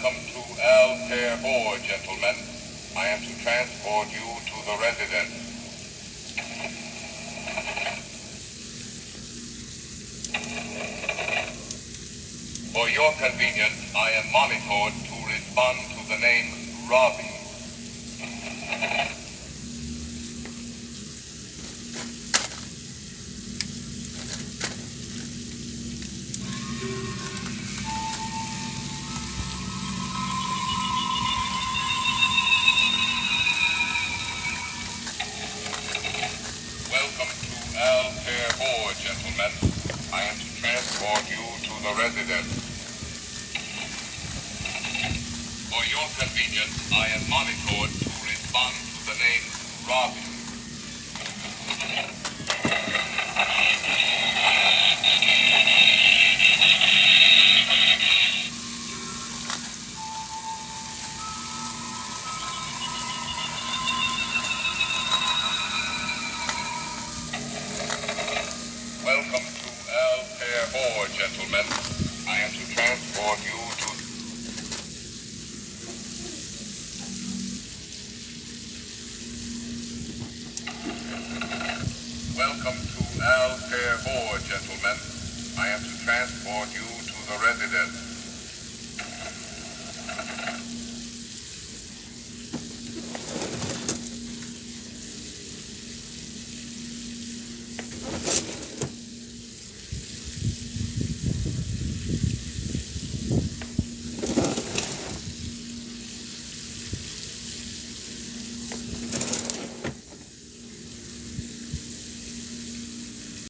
Welcome to Altair 4, gentlemen. I am to transport you to the residence. For your convenience, I am monitored to respond to the name Robbie. Welcome to Altair 4, gentlemen. I am to transport you to the residence. For your convenience, I am monitored to respond to the name Robbie. Welcome to Altair 4, gentlemen. I am to transport you